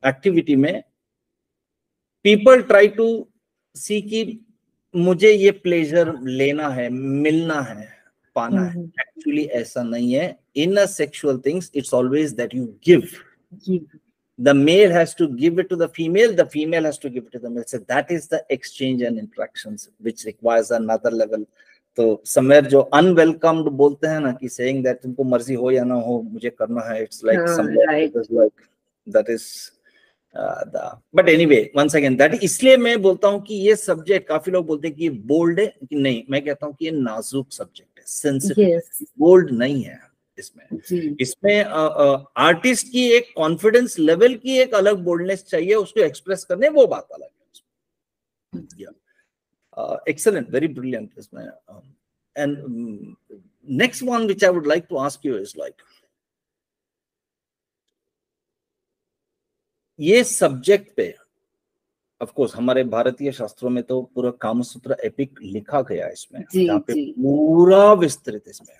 एक्टिविटी में पीपल ट्राई टू सी कि मुझे ये प्लेजर लेना है, मिलना है, पाना है। एक्चुअली ऐसा नहीं है। In a sexual things it's always that you give. The male has to give it to the female has to give it to the male. So that is the exchange and interactions which requires another level. तो समवेयर जो अनवेलकम्ड बोलते हैं ना कि सेइंग दैट तुमको मर्जी हो या ना हो मुझे करना है, it's like somewhere it is like that is but anyway once again that, इसलिए मैं बोलता हूं कि ये सब्जेक्ट, काफी लोग बोलते हैं कि ये बोल्ड है, कि नहीं, मैं कहता हूं कि ये नाजुक सब्जेक्ट है, सेंसिटिव, बोल्ड नहीं है। इसमें आर्टिस्ट की एक कॉन्फिडेंस लेवल की एक अलग बोल्डनेस चाहिए उसको एक्सप्रेस करने, वो बात अलग है। Excellent, very brilliant isme. And next one which I would like to ask you is like, ये सब्जेक्ट पे ऑफ कोर्स हमारे भारतीय शास्त्रों में तो पूरा कामसूत्र एपिक लिखा गया है इसमें, जहाँ पे पूरा विस्तृत इसमें,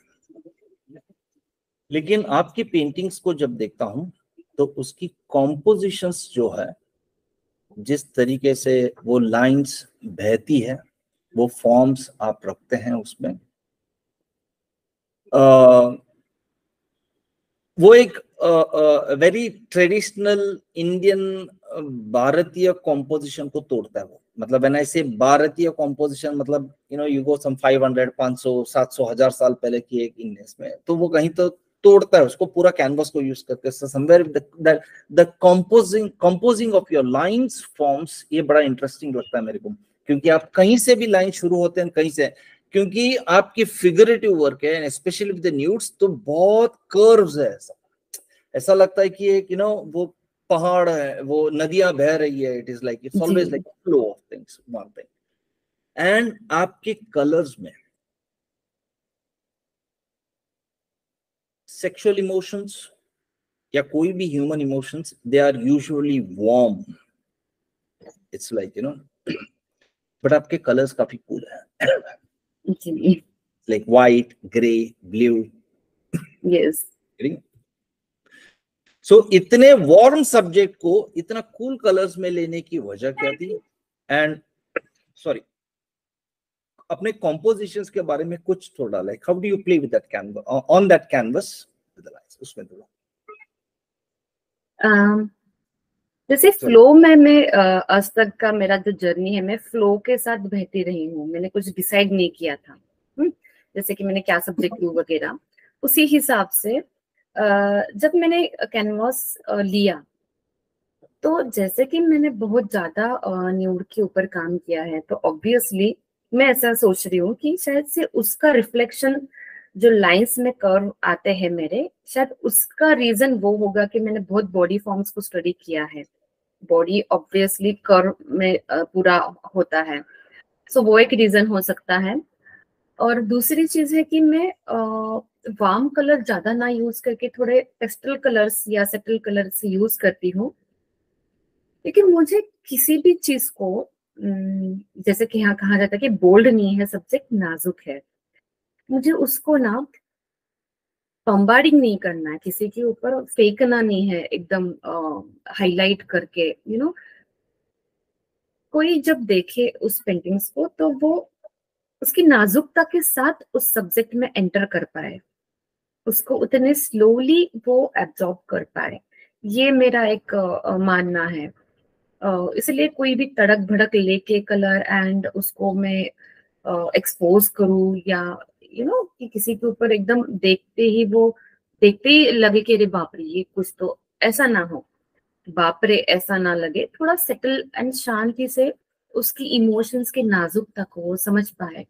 लेकिन आपकी पेंटिंग्स को जब देखता हूं तो उसकी कॉम्पोजिशंस जो है, जिस तरीके से वो लाइंस बहती है, वो फॉर्म्स आप रखते हैं उसमें, वो एक वेरी ट्रेडिशनल इंडियन भारतीय कॉम्पोजिशन को तोड़ता है वो। मतलब व्हेन आई से भारतीय कॉम्पोजिशन, मतलब यू गो सम 500 500 700 1000 साल पहले की एक इंग्लिश में, तो वो कहीं तो तोड़ता है उसको पूरा कैनवस को यूज करके। Somewhere the composing of your lines forms, ये बड़ा इंटरेस्टिंग लगता है मेरे को, क्योंकि आप कहीं से भी लाइन शुरू होते हैं, कहीं से क्योंकि आपकी फिगरेटिव वर्क है, स्पेशली विद द न्यूड्स, तो बहुत कर्व्स है, ऐसा लगता है कि एक वो पहाड़ है, वो नदियां बह रही है, it is like it's always like flow of things, one thing. And आपके कलर्स में सेक्सुअल इमोशंस या कोई भी human emotions, they are usually warm, it's like but आपके कलर्स काफी कूल है, like white, grey, blue. Yes. So इतने वार्म सब्जेक्ट को इतना कूल कलर्स में लेने की वजह क्या थी? एंड सॉरी, अपने कॉम्पोजिशंस के बारे में कुछ थोड़ा, like how do you play with that canvas, on that canvas with the lights, उसमें थोड़ा जैसे फ्लो में मैं आज तक का मेरा जो जर्नी है, मैं फ्लो के साथ बहती रही हूँ, मैंने कुछ डिसाइड नहीं किया था। जैसे कि मैंने क्या सब्जेक्ट लूँ वगैरह, उसी हिसाब से जब मैंने कैनवास लिया, तो जैसे कि मैंने बहुत ज्यादा न्यूड के ऊपर काम किया है, तो ऑब्वियसली मैं ऐसा सोच रही हूँ कि शायद से उसका रिफ्लेक्शन जो लाइंस में कर्व आते हैं मेरे, शायद उसका रीजन वो होगा कि मैंने बहुत बॉडी फॉर्म्स को स्टडी किया है। बॉडी ऑब्वियसली कर्व में पूरा होता है, सो वो एक रीजन हो सकता है। और दूसरी चीज है कि मैं वार्म कलर ज्यादा ना यूज करके थोड़े पेस्टल कलर्स या सेटल कलर्स यूज करती हूँ, लेकिन मुझे किसी भी चीज को जैसे कि यहाँ कहा जाता है कि बोल्ड नहीं है सब्जेक्ट, नाजुक है, मुझे उसको ना बम्बार्डिंग नहीं करना है, किसी के ऊपर फेंकना नहीं है एकदम हाईलाइट करके, कोई जब देखे उस पेंटिंग्स को तो वो उसकी नाजुकता के साथ उस सब्जेक्ट में एंटर कर पाए, उसको उतने स्लोली वो एब्जॉर्ब कर पाए। ये मेरा एक मानना है। इसलिए कोई भी तड़क भड़क लेके कलर एंड उसको मैं एक्सपोज करूँ, या कि किसी के ऊपर एकदम देखते ही लगे कि अरे बाप रे ये कुछ, तो ऐसा ना हो, बाप रे ऐसा ना लगे, थोड़ा सेटल एंड शांति से उसकी इमोशंस के नाजुकता को वो समझ पाए,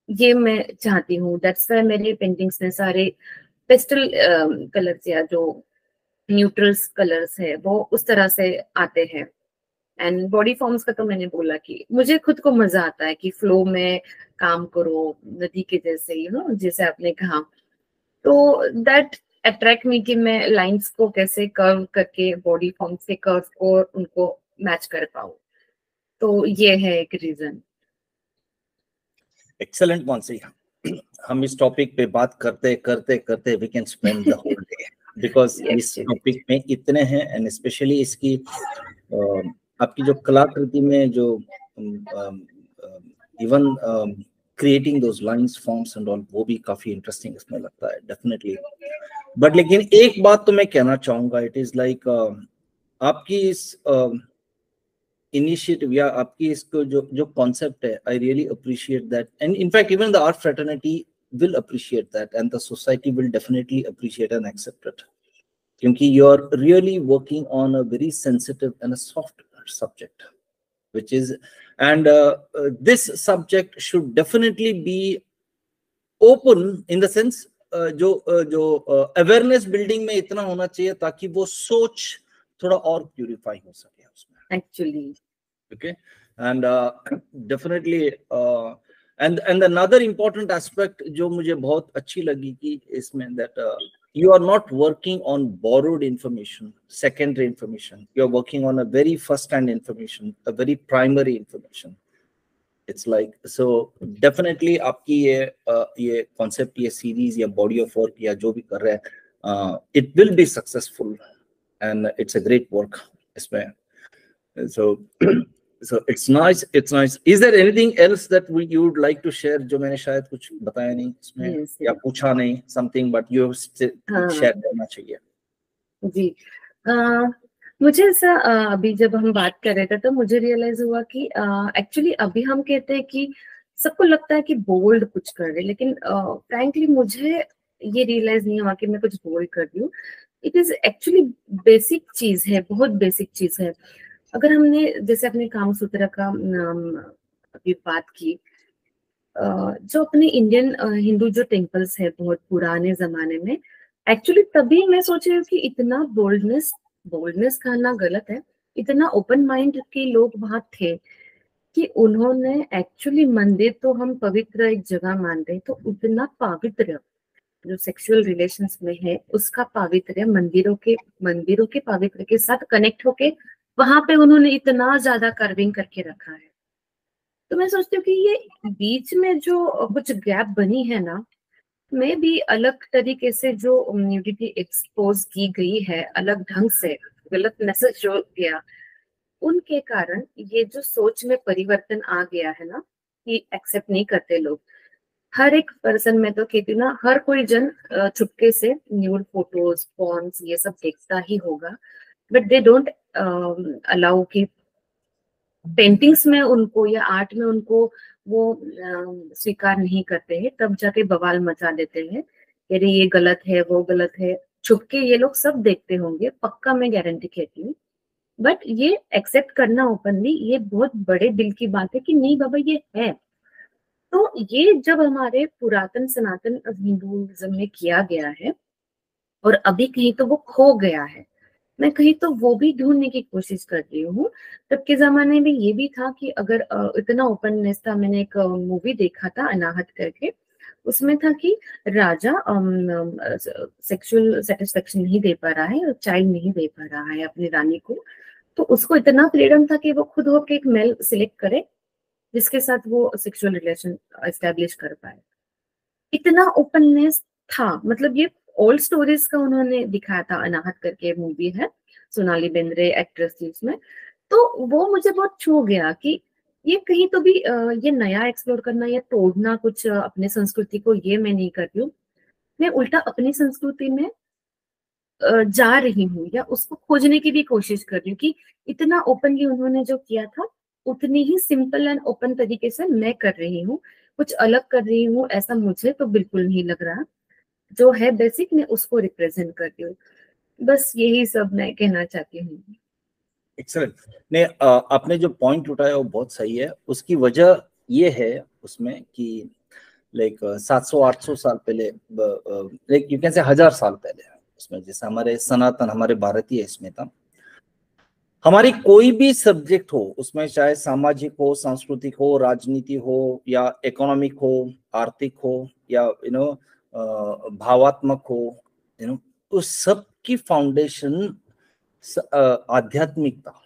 ये मैं चाहती हूँ। दैट्स व्हाई मेरे पेंटिंग्स में सारे पेस्टल कलर्स या जो न्यूट्रल्स कलर्स है वो उस तरह से आते हैं। एंड बॉडी फॉर्म्स का तो मैंने बोला कि मुझे खुद को मजा आता है कि फ्लो में काम करो नदी के जैसे, जैसे आपने कहा, तो दैट अट्रैक्ट मी कि मैं लाइंस को कैसे कर्व करके बॉडी फॉर्म्स के कर्व को उनको मैच कर पाऊँ, तो ये है एक रीजन। एक्सेलेंट मानसी, हम इस टॉपिक पे बात करते करते करते we can spend the whole day, because इस टॉपिक में इतने हैं, एंड स्पेशली इसकी आपकी जो कलाकृति में जो even creating those lines, forms and all, वो भी काफी इंटरेस्टिंग इसमें लगता है डेफिनेटली। बट लेकिन एक बात तो मैं कहना चाहूंगा, इट इज लाइक आपकी इस इनिशिएटिव या आपकी इसको जो कॉन्सेप्ट है, I really appreciate that, and in fact even the art fraternity will appreciate that, and the society will definitely appreciate and accept it, kyunki you are really working on a very sensitive and a soft subject, which is, and this subject should definitely be open in the sense जो awareness building में इतना होना चाहिए ताकि वो सोच थोड़ा और प्यूरिफाई हो सके उसमें actually. okay, and definitely and another important aspect जो मुझे बहुत अच्छी लगी कि इसमें that you are not working on borrowed information, secondary information, you are working on a very first hand information, a very primary information. It's like, so definitely आपकी ये concept, ये series या body of work या जो भी कर रहे हैं, it will be successful and it's a great work इसमें. So it's nice, it's nice. Is there anything else that you would like to share जो मैंने शायद कुछ बताया नहीं इसमें, या पूछा नहीं, something but you share करना चाहिए? जी, मुझे ऐसा अभी जब हम बात कर रहे थे तो मुझे रियलाइज हुआ कि एक्चुअली अभी हम कहते हैं कि सबको लगता है कि बोल्ड कुछ कर रहे, लेकिन फ्रैंकली मुझे ये रियलाइज नहीं हुआ कि मैं कुछ बोल्ड कर रही हूँ। इट इज एक्चुअली बेसिक चीज है, बहुत बेसिक चीज है। अगर हमने जैसे अपने कामसूत्र का अभी बात की, जो अपने इंडियन हिंदू जो टेम्पल्स है बहुत पुराने जमाने में, एक्चुअली तभी मैं सोच रही हूँ कि इतना बोल्डनेस कहना गलत है, इतना ओपन माइंड के लोग वहां थे कि उन्होंने एक्चुअली, मंदिर तो हम पवित्र एक जगह मानते हैं, तो उतना पवित्र जो सेक्सुअल रिलेशंस में है उसका पावित्र्य मंदिरों के पावित्र्य के साथ कनेक्ट होके वहां पे उन्होंने इतना ज्यादा कर्विंग करके रखा है। तो मैं सोचती हूँ कि ये बीच में जो कुछ गैप बनी है ना, में भी अलग तरीके से जो न्यूडिटी एक्सपोज की गई है, अलग ढंग से गलत मैसेज जो गया, उनके कारण ये जो सोच में परिवर्तन आ गया है ना, कि एक्सेप्ट नहीं करते लोग। हर एक पर्सन, में तो कहती हूँ ना, हर कोई जन चुपके से न्यूड फोटोज, पॉर्न्स ये सब देखता ही होगा, बट दे डोंट अलाउ कि पेंटिंग्स में उनको या आर्ट में उनको वो स्वीकार नहीं करते हैं, तब जाके बवाल मचा देते हैं, अरे ये गलत है, वो गलत है। छुपके ये लोग सब देखते होंगे, पक्का मैं गारंटी कहती हूँ। बट ये एक्सेप्ट करना ओपनली, ये बहुत बड़े दिल की बात है कि नहीं बाबा ये है। तो ये जब हमारे पुरातन सनातन हिंदुइज्म में किया गया है और अभी कहीं तो वो खो गया है, मैं कहीं तो वो भी ढूंढने की कोशिश कर रही हूँ। तब के जमाने में ये भी था कि अगर इतना ओपननेस था, मैंने एक मूवी देखा था अनाहत करके, उसमें था कि राजा सेक्सुअल सेटिस्फेक्शन नहीं दे पा रहा है, चाइल्ड नहीं दे पा रहा है अपनी रानी को, तो उसको इतना फ्रीडम था कि वो खुद होके एक मेल सिलेक्ट करे जिसके साथ वो सेक्सुअल रिलेशन एस्टेब्लिश कर पाए। इतना ओपननेस था, मतलब ये ओल्ड स्टोरीज का उन्होंने दिखाया था, अनाहत करके मूवी है, सोनाली बेंद्रे एक्ट्रेस थी उसमें। तो वो मुझे बहुत छू गया कि ये कहीं तो भी ये नया एक्सप्लोर करना या तोड़ना कुछ अपने संस्कृति को, ये मैं नहीं कर रही हूँ। मैं उल्टा अपनी संस्कृति में जा रही हूँ या उसको खोजने की भी कोशिश कर रही हूँ कि इतना ओपनली उन्होंने जो किया था, उतनी ही सिंपल एंड ओपन तरीके से मैं कर रही हूँ। कुछ अलग कर रही हूँ ऐसा मुझे तो बिल्कुल नहीं लग रहा। जो है बेसिक, मैं उसको रिप्रेजेंट करती हूँ। बस यही सब मैं कहना चाहती हूँ। एक्सेलेंट। ने आपने जो पॉइंट उठाया वो बहुत सही है। उसकी वजह ये है उसमें कि लाइक 700-800 साल पहले, लाइक यू कैन से 1000 साल पहले उसमें, जैसे हमारे सनातन, हमारे भारतीय इसमें था, हमारी कोई भी सब्जेक्ट हो उसमें, चाहे सामाजिक हो, सांस्कृतिक हो, राजनीति हो या इकोनॉमिक हो, आर्थिक हो या भावात्मक हो, तो सबकी फाउंडेशन आध्यात्मिकता।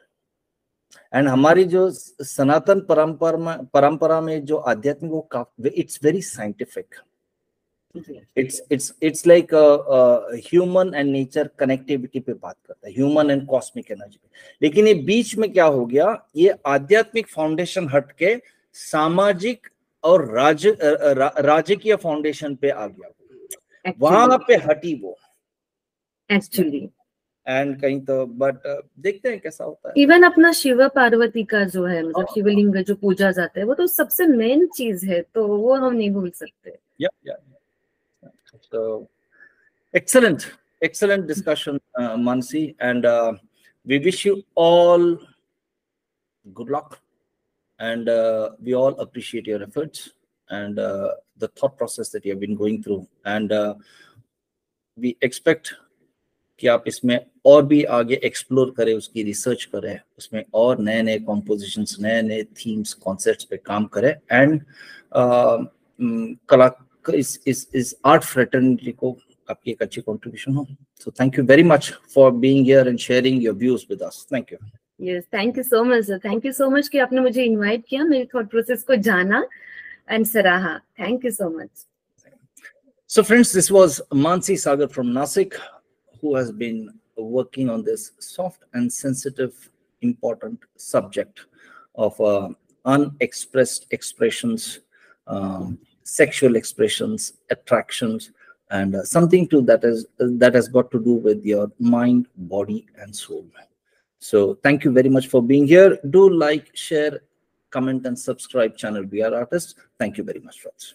एंड हमारी जो सनातन परंपरा में जो आध्यात्मिक, वो it's very scientific. It's like human and nature connectivity पे बात करता है, ह्यूमन एंड कॉस्मिक एनर्जी पे। लेकिन ये बीच में क्या हो गया, ये आध्यात्मिक फाउंडेशन हट के सामाजिक और राजकीय फाउंडेशन पे आ गया, वहां पे हटी वो एक्चुअली। एंड कहीं तो, बट देखते हैं कैसा होता है। इवन अपना शिव पार्वती का जो है, मतलब शिवलिंग जो पूजा जाता है, वो तो सबसे मेन चीज है, तो वो हम नहीं भूल सकते। So excellent discussion, Mansi, and we wish you all good luck, and we all appreciate your efforts and the thought process that you have been going through, and we expect कि आप इसमें और भी आगे एक्सप्लोर करें, उसकी रिसर्च करें, उसमें और नए नए कॉम्पोजिशंस, नए नए थीम्स, कॉन्सेप्ट्स पे काम करें, एंड कला इस आर्ट फ्रेटर्निटी को आपकी एक अच्छी कंट्रीब्यूशन हो। So thank you very much for being here and sharing your views with us. Thank you. Yes, thank you so much sir, thank you so much कि आपने मुझे इनवाइट किया, मेरी थॉट प्रोसेस को जाना एंड सराहा। Thank you so much. So friends, this was Mansi Sagar from Nasik, who has been working on this soft and sensitive, important subject of unexpressed expressions, sexual expressions, attractions, and something that has got to do with your mind, body, and soul. So thank you very much for being here. Do like, share, comment, and subscribe channel We Are Artists. Thank you very much, friends.